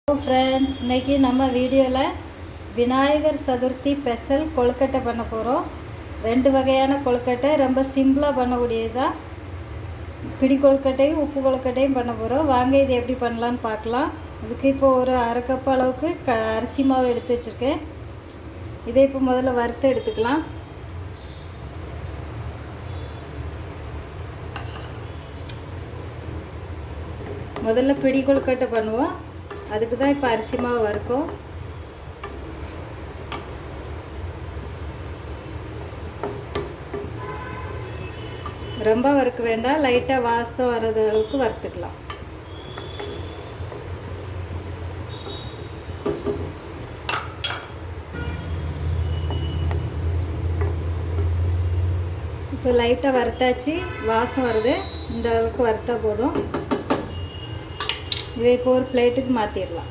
Friends, இன்றைக்கி நம்ம வீடியோவில் விநாயகர் சதுர்த்தி ஸ்பெஷல் கொழுக்கட்டை பண்ண போகிறோம். 2 வகையான கொழுக்கட்டை, ரொம்ப சிம்பிளாக பண்ணக்கூடியது தான். பிடி கொழுக்கட்டையும் உப்பு கொழுக்கட்டையும் பண்ண போகிறோம். வாங்க இது எப்படி பண்ணலான்னு பார்க்கலாம். இதுக்கு இப்போ ஒரு அரை கப் அளவுக்கு அரிசி மாவு எடுத்து வச்சுருக்கேன். இதை இப்போ முதல்ல வறுத்து எடுத்துக்கலாம். முதல்ல பிடி கொழுக்கட்டை பண்ணுவோம். அதுக்கு தான் இப்போ அரிசி மாவு வறுக்கும். ரொம்ப வறுக்க வேண்டாம், லைட்டாக வாசம் வர்றது அளவுக்கு வறுத்துக்கலாம். இப்போ லைட்டாக வறுத்தாச்சு, வாசம் வருது. இந்த அளவுக்கு வறுத்தா போதும். இதை இப்போ ஒரு பிளேட்டுக்கு மாற்றிடலாம்.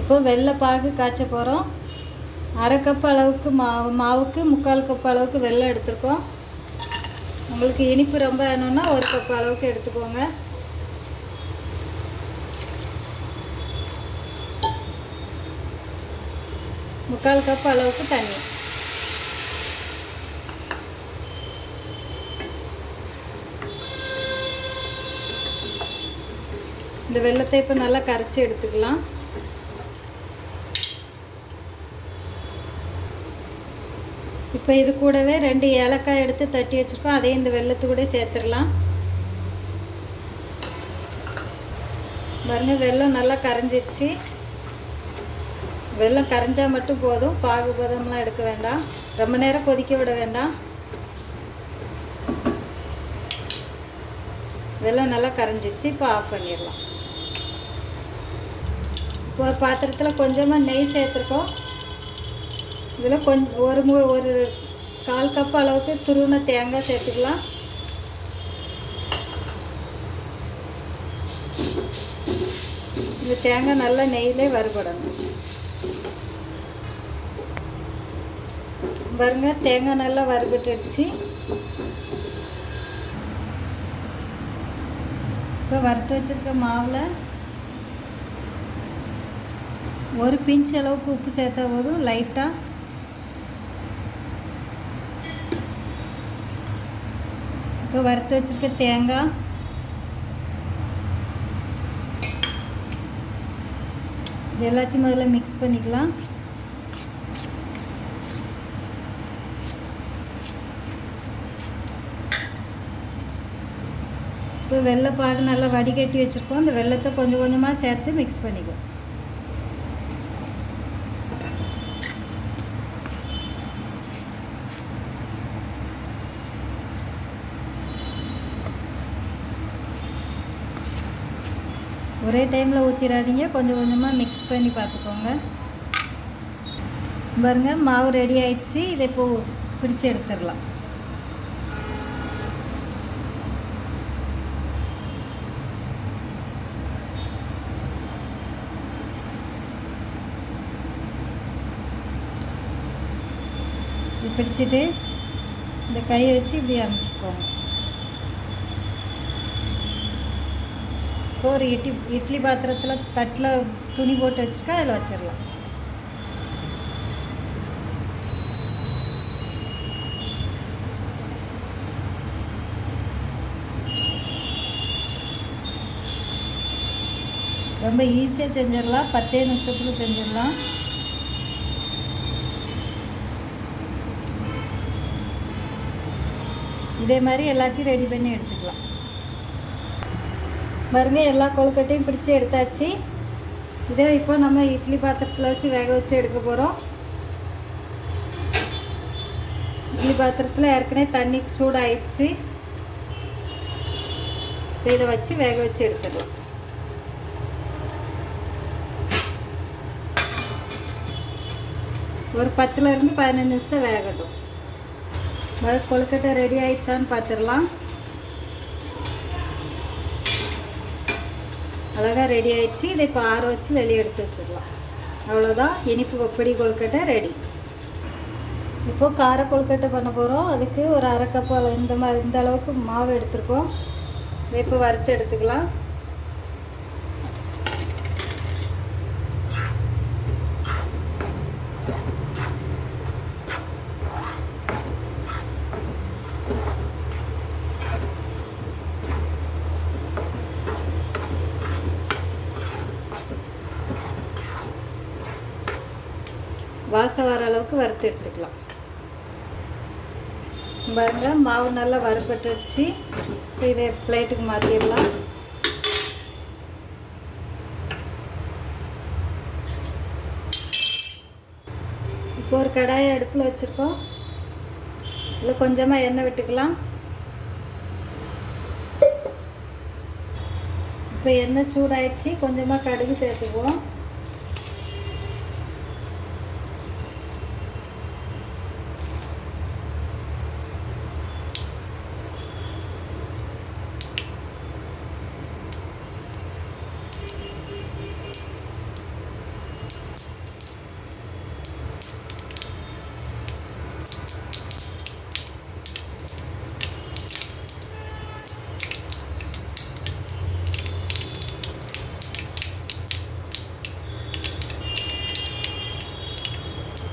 இப்போ வெள்ளை பாகு காய்ச்ச போகிறோம். அரை கப் அளவுக்கு மாவுக்கு 3/4 கப் அளவுக்கு வெல்லம் எடுத்துருக்கோம். உங்களுக்கு இனிப்பு ரொம்ப வேணும்னா 1 கப் அளவுக்கு எடுத்துக்கோங்க. முக்கால் கப் அளவுக்கு தண்ணி. இந்த வெல்லத்தை இப்போ நல்லா கரைச்சி எடுத்துக்கலாம். இப்போ இது கூடவே 2 ஏலக்காய் எடுத்து தட்டி வச்சுருக்கோம். அதையும் இந்த வெல்லத்து கூட சேர்த்துடலாம். பாருங்க, வெல்லம் நல்லா கரைஞ்சிடுச்சு. வெல்லம் கரைஞ்சால் மட்டும் போதும், பாகு பதம்லாம் எடுக்க வேண்டாம், ரொம்ப நேரம் கொதிக்க விட வேண்டாம். வெல்லம் நல்லா கரைஞ்சிச்சு. இப்போ ஆஃப் பண்ணிடலாம். இப்போ ஒரு பாத்திரத்தில் கொஞ்சமாக நெய் சேர்த்துருக்கோம். இதில் கொஞ்சம் ஒரு 1/4 கப் அளவுக்கு துருவின தேங்காய் சேர்த்துக்கலாம். இந்த தேங்காய் நல்லா நெய்யிலே வறுபடணும். பாருங்க, தேங்காய் நல்லா வறுபட்டுடுச்சு. இப்போ வறுத்து வச்சுருக்க மாவில் ஒரு பிஞ்ச் அளவுக்கு உப்பு சேர்த்தா போதும், லைட்டாக. இப்போ வறுத்து வச்சுருக்க தேங்காய், இது எல்லாத்தையும் முதல்ல மிக்ஸ் பண்ணிக்கலாம். இப்போ வெள்ளை பாகு நல்லா வடிகட்டி வச்சுருக்கோம். இந்த வெள்ளத்தை கொஞ்சம் கொஞ்சமாக சேர்த்து மிக்ஸ் பண்ணிக்குவோம். ஒரே டைமில் ஊற்றிடாதீங்க, கொஞ்சம் கொஞ்சமாக மிக்ஸ் பண்ணி பார்த்துக்கோங்க. பாருங்க, மாவு ரெடி ஆயிடுச்சு. இதை இப்போ பிடிச்சி எடுத்துடலாம். பிடிச்சிட்டு இந்த கையை வச்சு இப்படி அமுக்கிக்கோங்க. இப்போ ஒரு இட்லி பாத்திரத்தில் தட்டில் துணி போட்டு வச்சுருக்கா, அதில் வச்சிடலாம். ரொம்ப ஈஸியாக செஞ்சிடலாம், 10 நிமிஷத்தில் செஞ்சிடலாம். இதே மாதிரி எல்லாத்தையும் ரெடி பண்ணி எடுத்துக்கலாம். பாருங்க, எல்லா கொழுக்கட்டையும் பிடிச்சி எடுத்தாச்சு. இதே இப்போ நம்ம இட்லி பாத்திரத்தில் வச்சு வேக வச்சு எடுக்க போகிறோம். இட்லி பாத்திரத்தில் ஏற்கனவே தண்ணி சூடாயிடுச்சு. இப்போ இதை வச்சு வேக வச்சு எடுத்துடலாம். ஒரு 10லேருந்து 15 நிமிஷம் வேகட்டும். கொழுக்கட்டை ரெடி ஆயிடுச்சான்னு பார்த்துடலாம். அழகாக ரெடி ஆயிடுச்சு. இதை இப்போ ஆற வச்சு வெளியே எடுத்து வச்சிடலாம். அவ்வளோதான், இனிப்பு பிடி கொழுக்கட்டை ரெடி. இப்போது கார கொழுக்கட்டை பண்ண போகிறோம். அதுக்கு ஒரு அரை கப் இந்த அளவுக்கு மாவு எடுத்துருக்கோம். இதை இப்போ வறுத்து எடுத்துக்கலாம். வாசம் வர அளவுக்கு வறுத்து எடுத்துக்கலாம். பாருங்க, மாவு நல்லா வறுபட்டுருச்சு. இதை பிளேட்டுக்கு மாற்றிடலாம். இப்போ ஒரு கடாயை அடுப்பில் வச்சுருக்கோம். இதில் கொஞ்சமாக எண்ணெய் விட்டுக்கலாம். இப்போ எண்ணெய் சூடாயிடுச்சு. கொஞ்சமாக கடுகு சேர்த்துக்குவோம்.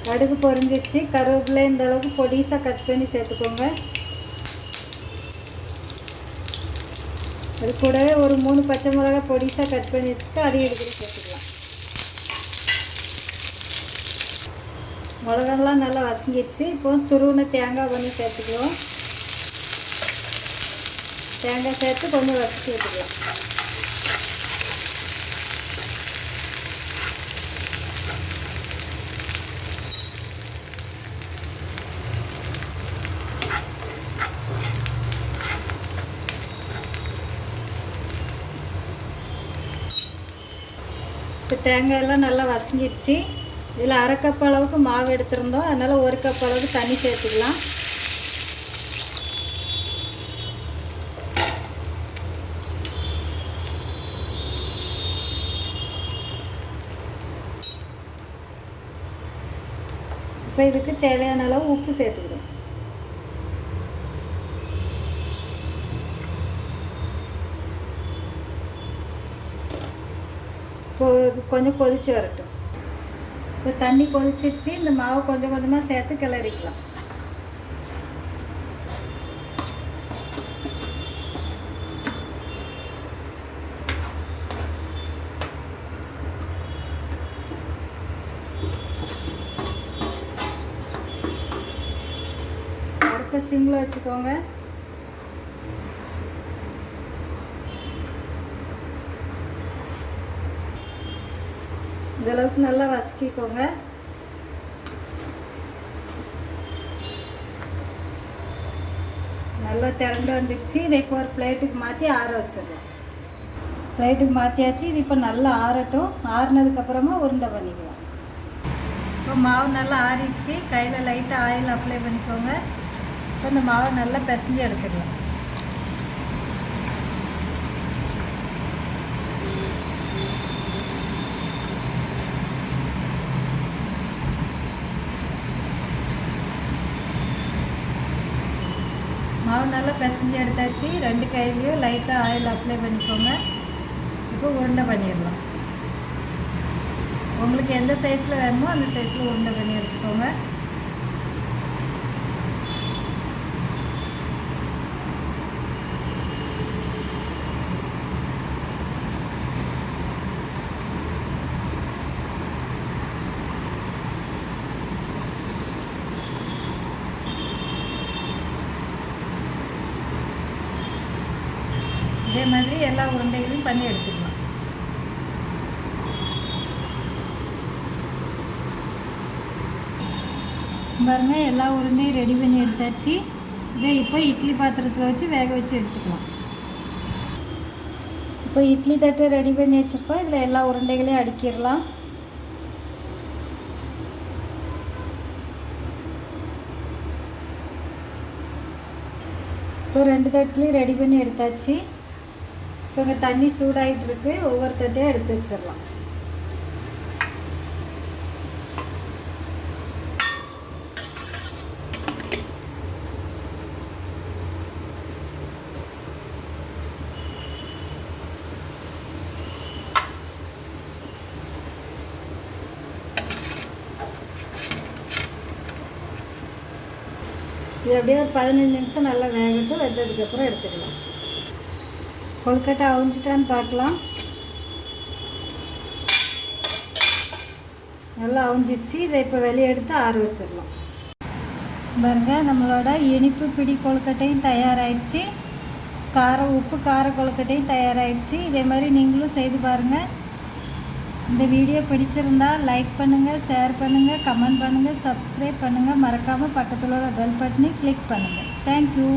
கடுகு பொரிஞ்சிச்சு. கருவேப்பிலை இந்த அளவுக்கு பொடிசாக கட் பண்ணி சேர்த்துக்கோங்க. அது கூடவே ஒரு 3 பச்சை மிளகாய் பொடிசாக கட் பண்ணி வச்சுட்டு அதையும் எடுத்து சேர்த்துக்கலாம். மிளகாலாம் நல்லா வசங்கிடுச்சு. இப்போ துருவின தேங்காய் கொஞ்சம் சேர்த்துக்குவோம். தேங்காய் சேர்த்து கொஞ்சம் வசக்கி விட்டுக்கலாம். இப்போ தேங்காயெல்லாம் நல்லா வசங்கிடுச்சு. இதில் அரை கப் அளவுக்கு மாவு எடுத்துருந்தோம். அதனால் 1 கப் அளவுக்கு தண்ணி சேர்த்துக்கலாம். இப்போ இதுக்கு தேவையான அளவு உப்பு சேர்த்துக்கிறோம். கொஞ்சம் கொதிச்சு வரட்டும். இப்போ தண்ணி கொதிச்சிச்சு. இந்த மாவை கொஞ்சம் கொஞ்சமாக சேர்த்து கிளறிக்கலாம். அடுப்பை சிம்மில் வச்சுக்கோங்க. இந்தளவுக்கு நல்லா வசக்கிக்கோங்க. நல்லா திரண்டு வந்துடுச்சு. இதை இப்போ ஒரு பிளேட்டுக்கு மாற்றி ஆற வச்சிடலாம். பிளேட்டுக்கு மாற்றியாச்சு. இது இப்போ நல்லா ஆறட்டும். ஆறினதுக்கப்புறமா உருண்டை பண்ணிக்கலாம். இப்போ மாவு நல்லா ஆறிடுச்சு. கையில் லைட்டாக ஆயில் அப்ளை பண்ணிக்கோங்க. இப்போ இந்த மாவை நல்லா பிசைஞ்சு எடுத்துக்கலாம். மாவு நல்லா பிசைஞ்சு எடுத்தாச்சு. 2 கையிலையும் லைட்டாக ஆயில் அப்ளை பண்ணிக்கோங்க. இப்போ உருண்டை பண்ணிடலாம். உங்களுக்கு எந்த சைஸில் வேணுமோ அந்த சைஸில் உருண்டை பண்ணி எடுத்துக்கோங்க. இதே மாதிரி எல்லா உருண்டைகளையும் பண்ணி எடுத்துக்கலாம். பாருங்க, எல்லா உருண்டையும் ரெடி பண்ணி எடுத்தாச்சு. இதை இப்போ இட்லி பாத்திரத்தில் வச்சு வேக வச்சு எடுத்துக்கலாம். இப்போ இட்லி தட்டு ரெடி பண்ணி வச்சுருக்கோம். இதில் எல்லா உருண்டைகளையும் அடுக்கிடலாம். இப்போ 2 தட்டுலையும் ரெடி பண்ணி எடுத்தாச்சு. இப்போ இங்கே தண்ணி சூடாகிட்டு இருக்கு. ஒவ்வொரு தட்டையாக எடுத்து வச்சிடலாம். இது அப்படியே ஒரு 15 நிமிஷம் நல்லா வேகட்டும். வெந்ததுக்கப்புறம் எடுத்துக்கலாம். கொழுக்கட்டை அவிஞ்சிட்டான்னு பார்க்கலாம். நல்லா அவிஞ்சிடுச்சு. இதை இப்போ வெளியே எடுத்து ஆற வச்சிடலாம். பாருங்க, நம்மளோட இனிப்பு பிடி கொழுக்கட்டையும் தயாராகிடுச்சு. உப்பு கார கொழுக்கட்டையும் தயாராகிடுச்சு. இதே மாதிரி நீங்களும் செய்து பாருங்கள். இந்த வீடியோ பிடிச்சிருந்தால் லைக் பண்ணுங்கள், ஷேர் பண்ணுங்கள், கமெண்ட் பண்ணுங்கள், சப்ஸ்கிரைப் பண்ணுங்கள். மறக்காமல் பக்கத்தில் உள்ள பெல் பட்டனை கிளிக் பண்ணுங்கள். தேங்க்யூ.